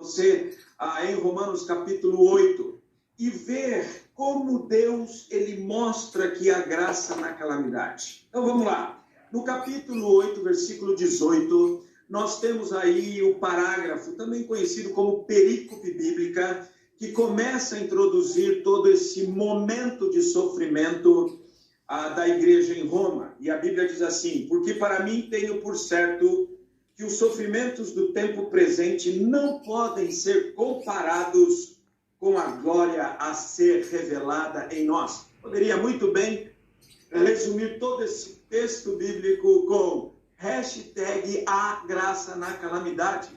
você em Romanos capítulo 8 e ver como Deus ele mostra que a graça na calamidade. Então vamos lá. No capítulo 8, versículo 18, nós temos aí o parágrafo, também conhecido como perícope bíblica, que começa a introduzir todo esse momento de sofrimento da igreja em Roma. E a Bíblia diz assim: porque para mim tenho por certo que os sofrimentos do tempo presente não podem ser comparados com a glória a ser revelada em nós. Poderia muito bem resumir todo esse texto bíblico com hashtag a graça na calamidade.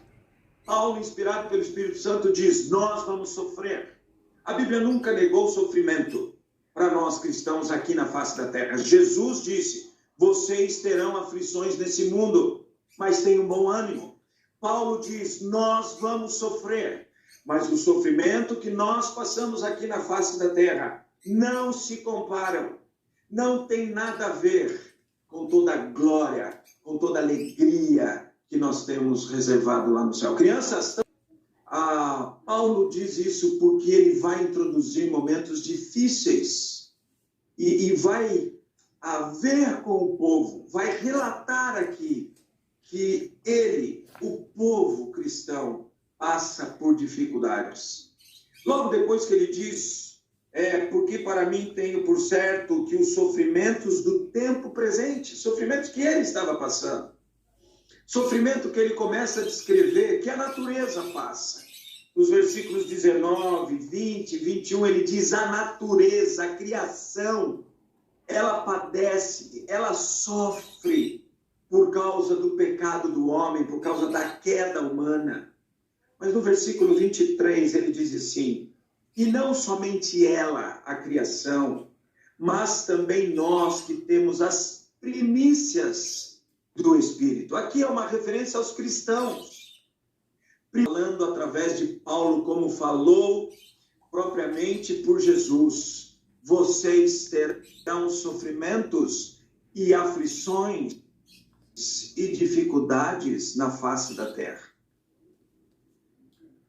Paulo, inspirado pelo Espírito Santo, diz: nós vamos sofrer. A Bíblia nunca negou o sofrimento para nós cristãos aqui na face da terra. Jesus disse: vocês terão aflições nesse mundo, mas tenham bom ânimo. Paulo diz: nós vamos sofrer, mas o sofrimento que nós passamos aqui na face da terra não se comparam, não tem nada a ver com toda a glória, com toda a alegria que nós temos reservado lá no céu. Crianças, Paulo diz isso porque ele vai introduzir momentos difíceis e vai ver com o povo, vai relatar aqui que ele, o povo cristão, passa por dificuldades. Logo depois que ele diz, porque para mim tenho por certo que os sofrimentos do tempo presente, sofrimentos que ele estava passando, sofrimento que ele começa a descrever, que a natureza passa. Nos versículos 19, 20, 21, ele diz: a natureza, a criação, ela padece, ela sofre por causa do pecado do homem, por causa da queda humana. Mas no versículo 23 ele diz assim: e não somente ela, a criação, mas também nós que temos as primícias do Espírito. Aqui é uma referência aos cristãos, falando através de Paulo, como falou propriamente por Jesus: vocês terão sofrimentos e aflições e dificuldades na face da terra.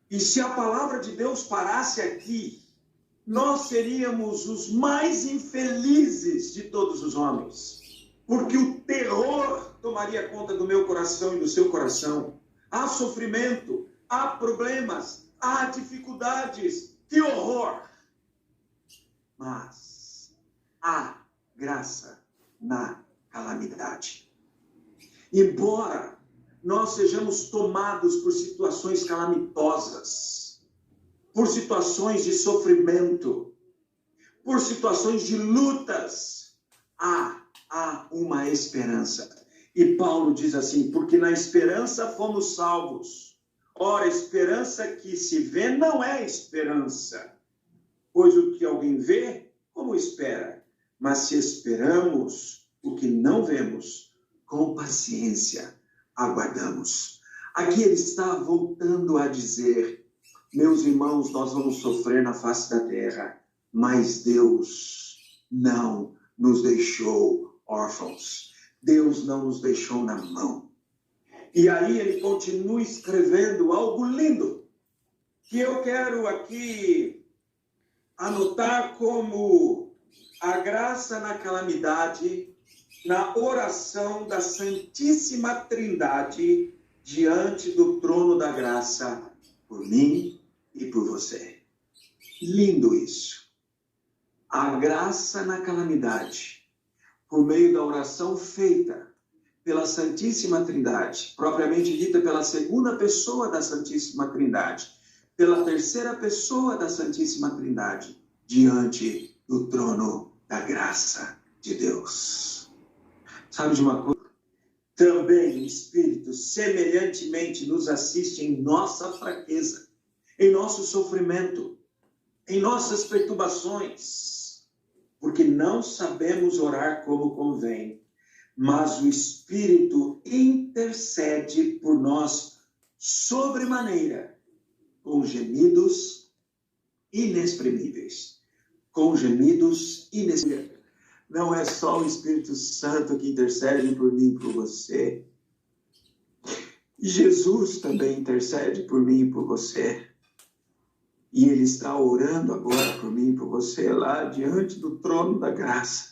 E se a palavra de Deus parasse aqui, nós seríamos os mais infelizes de todos os homens, porque o terror tomaria conta do meu coração e do seu coração. Há sofrimento, há problemas, há dificuldades, que horror! Mas há graça na calamidade. Embora nós sejamos tomados por situações calamitosas, por situações de sofrimento, por situações de lutas, há uma esperança. E Paulo diz assim: porque na esperança fomos salvos. Ora, esperança que se vê não é esperança, pois o que alguém vê, como espera? Mas se esperamos o que não vemos, com paciência aguardamos. Aqui ele está voltando a dizer: meus irmãos, nós vamos sofrer na face da terra, mas Deus não nos deixou órfãos. Deus não nos deixou na mão. E aí ele continua escrevendo algo lindo, que eu quero aqui anotar como a graça na calamidade, na oração da Santíssima Trindade diante do trono da graça, por mim e por você. Lindo isso. A graça na calamidade, por meio da oração feita pela Santíssima Trindade, propriamente dita pela segunda pessoa da Santíssima Trindade, pela terceira pessoa da Santíssima Trindade, diante do trono da graça de Deus. Sabe de uma coisa? Também o Espírito semelhantemente nos assiste em nossa fraqueza, em nosso sofrimento, em nossas perturbações, porque não sabemos orar como convém, mas o Espírito intercede por nós sobremaneira, com gemidos inexprimíveis. Com gemidos inexprimíveis. Não é só o Espírito Santo que intercede por mim e por você. Jesus também intercede por mim e por você. E Ele está orando agora por mim e por você lá diante do trono da graça,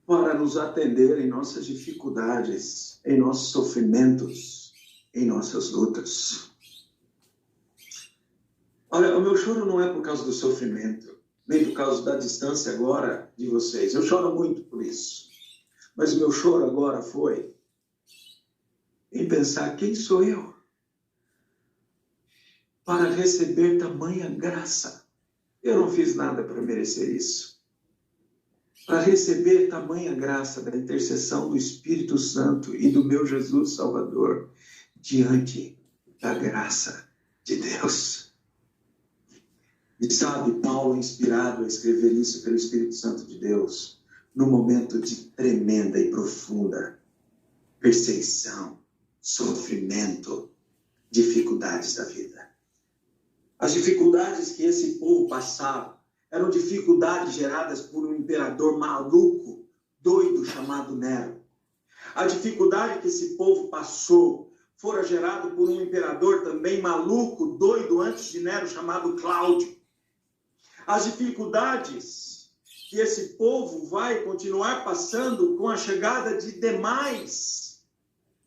para nos atender em nossas dificuldades, em nossos sofrimentos, em nossas lutas. Olha, o meu choro não é por causa do sofrimento, nem por causa da distância agora de vocês. Eu choro muito por isso. Mas o meu choro agora foi em pensar: quem sou eu para receber tamanha graça? Eu não fiz nada para merecer isso. Para receber tamanha graça da intercessão do Espírito Santo e do meu Jesus Salvador diante da graça de Deus. E sabe, Paulo, inspirado a escrever isso pelo Espírito Santo de Deus, no momento de tremenda e profunda perseguição, sofrimento, dificuldades da vida. As dificuldades que esse povo passava eram dificuldades geradas por um imperador maluco, doido, chamado Nero. A dificuldade que esse povo passou fora gerada por um imperador também maluco, doido, antes de Nero, chamado Cláudio. As dificuldades que esse povo vai continuar passando com a chegada de demais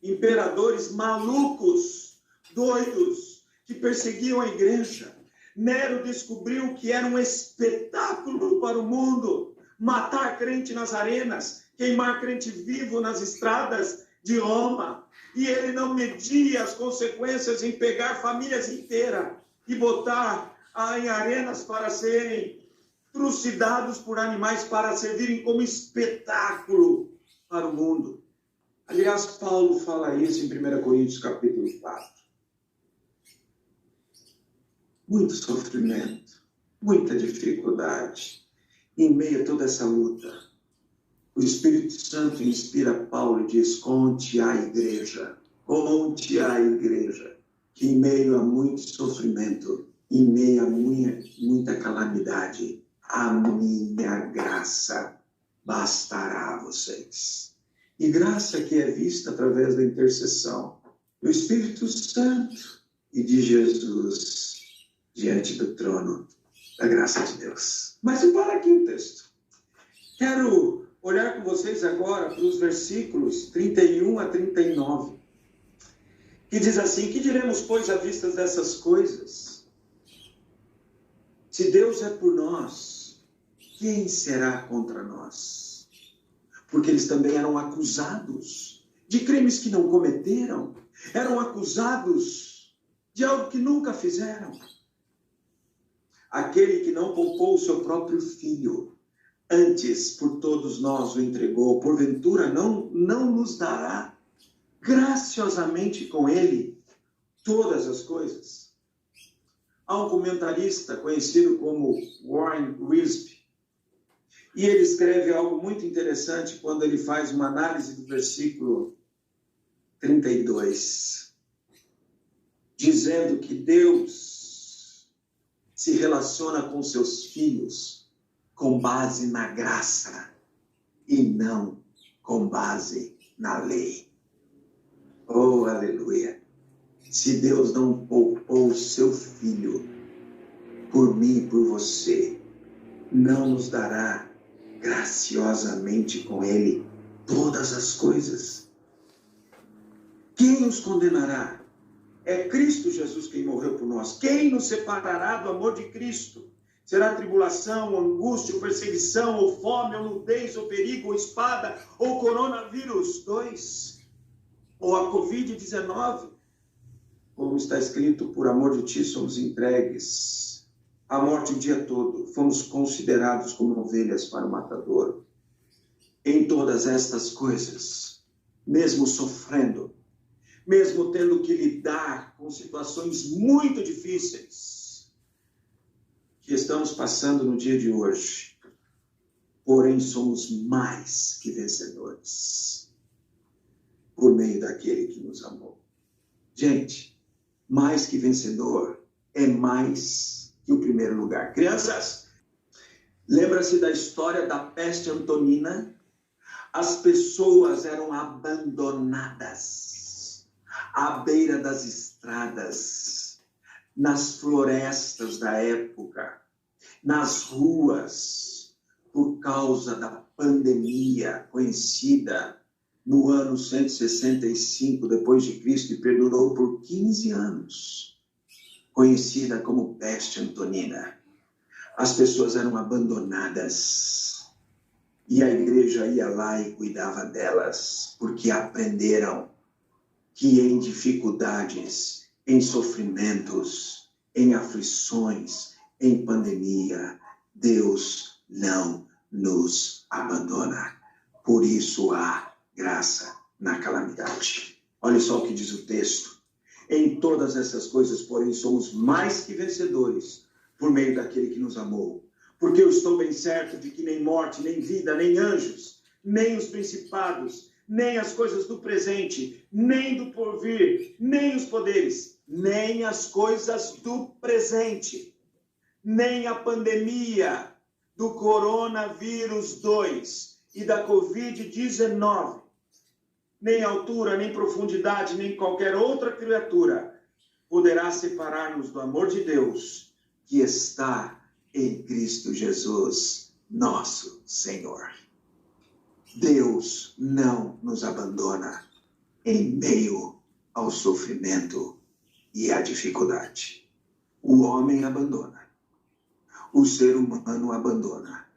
imperadores malucos, doidos, que perseguiam a igreja. Nero descobriu que era um espetáculo para o mundo matar crente nas arenas, queimar crente vivo nas estradas de Roma. E ele não media as consequências em pegar famílias inteiras e botar em arenas para serem trucidados por animais, para servirem como espetáculo para o mundo. Aliás, Paulo fala isso em 1 Coríntios capítulo 4. Muito sofrimento, muita dificuldade. Em meio a toda essa luta, o Espírito Santo inspira Paulo e diz: conte à igreja, que em meio a muito sofrimento, em meio a muita calamidade, a minha graça bastará a vocês. E graça que é vista através da intercessão do Espírito Santo e de Jesus diante do trono da graça de Deus. Mas eu paro aqui o texto. Quero olhar com vocês agora para os versículos 31 a 39, que diz assim: que diremos, pois, à vista dessas coisas? Se Deus é por nós, quem será contra nós? Porque eles também eram acusados de crimes que não cometeram, eram acusados de algo que nunca fizeram. Aquele que não poupou o seu próprio filho, antes por todos nós o entregou, porventura não nos dará graciosamente com ele todas as coisas? Há um comentarista conhecido como Warren Wiersbe, e ele escreve algo muito interessante quando ele faz uma análise do versículo 32, dizendo que Deus se relaciona com seus filhos com base na graça e não com base na lei. Oh, aleluia! Se Deus não poupou o seu filho por mim e por você, não nos dará graciosamente com ele todas as coisas? Quem nos condenará? É Cristo Jesus quem morreu por nós. Quem nos separará do amor de Cristo? Será tribulação, angústia, ou perseguição, ou fome, ou nudez, ou perigo, ou espada, ou coronavírus 2, ou a Covid-19? Como está escrito: por amor de ti somos entregues à morte o dia todo, fomos considerados como ovelhas para o matador. Em todas estas coisas, mesmo sofrendo, mesmo tendo que lidar com situações muito difíceis que estamos passando no dia de hoje, porém somos mais que vencedores por meio daquele que nos amou. Gente, mais que vencedor é mais que o primeiro lugar. Crianças, lembra-se da história da peste antonina? As pessoas eram abandonadas à beira das estradas, nas florestas da época, nas ruas, por causa da pandemia conhecida no ano 165 depois de Cristo e perdurou por 15 anos, conhecida como peste antonina. As pessoas eram abandonadas e a igreja ia lá e cuidava delas, porque aprenderam que em dificuldades, em sofrimentos, em aflições, em pandemia, Deus não nos abandona. Por isso há graça na calamidade. Olha só o que diz o texto. Em todas essas coisas, porém, somos mais que vencedores por meio daquele que nos amou. Porque eu estou bem certo de que nem morte, nem vida, nem anjos, nem os principados, nem as coisas do presente, nem do porvir, nem os poderes, nem as coisas do presente, nem a pandemia do coronavírus 2 e da Covid-19, nem altura, nem profundidade, nem qualquer outra criatura poderá separar-nos do amor de Deus que está em Cristo Jesus, nosso Senhor. Deus não nos abandona em meio ao sofrimento e à dificuldade. O homem abandona, o ser humano abandona,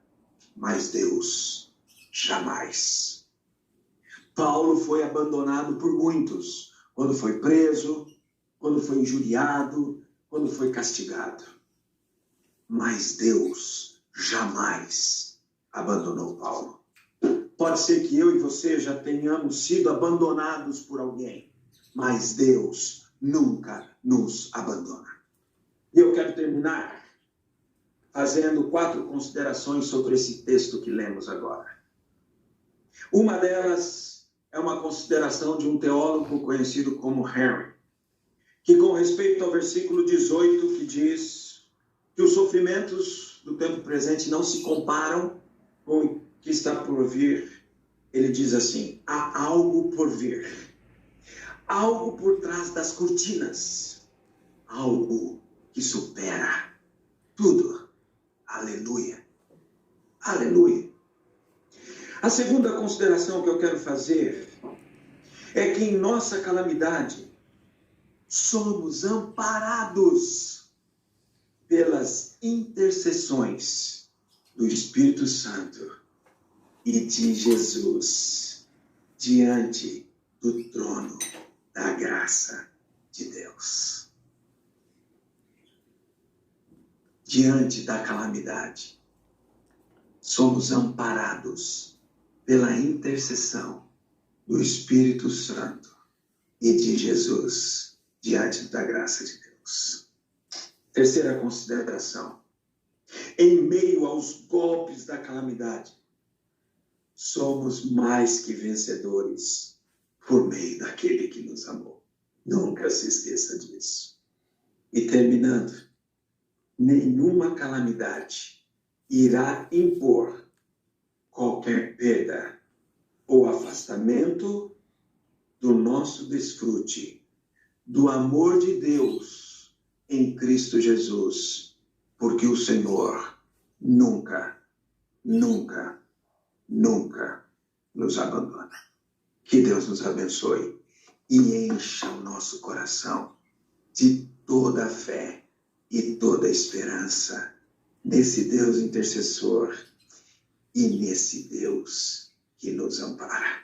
mas Deus jamais. Paulo foi abandonado por muitos, quando foi preso, quando foi injuriado, quando foi castigado. Mas Deus jamais abandonou Paulo. Pode ser que eu e você já tenhamos sido abandonados por alguém, mas Deus nunca nos abandona. E eu quero terminar fazendo 4 considerações sobre esse texto que lemos agora. Uma delas é uma consideração de um teólogo conhecido como Henry, que com respeito ao versículo 18, que diz que os sofrimentos do tempo presente não se comparam com o que está por vir. Ele diz assim: há algo por vir, algo por trás das cortinas, algo que supera tudo. Aleluia, aleluia. A segunda consideração que eu quero fazer é que em nossa calamidade somos amparados pelas intercessões do Espírito Santo e de Jesus diante do trono da graça de Deus. Diante da calamidade, somos amparados pela intercessão do Espírito Santo e de Jesus diante da graça de Deus. Terceira consideração. Em meio aos golpes da calamidade, somos mais que vencedores por meio daquele que nos amou. Nunca se esqueça disso. E terminando, nenhuma calamidade irá impor qualquer perda ou afastamento do nosso desfrute, do amor de Deus em Cristo Jesus, porque o Senhor nunca, nunca, nunca nos abandona. Que Deus nos abençoe e encha o nosso coração de toda a fé e toda a esperança nesse Deus intercessor e nesse Deus que nos ampara.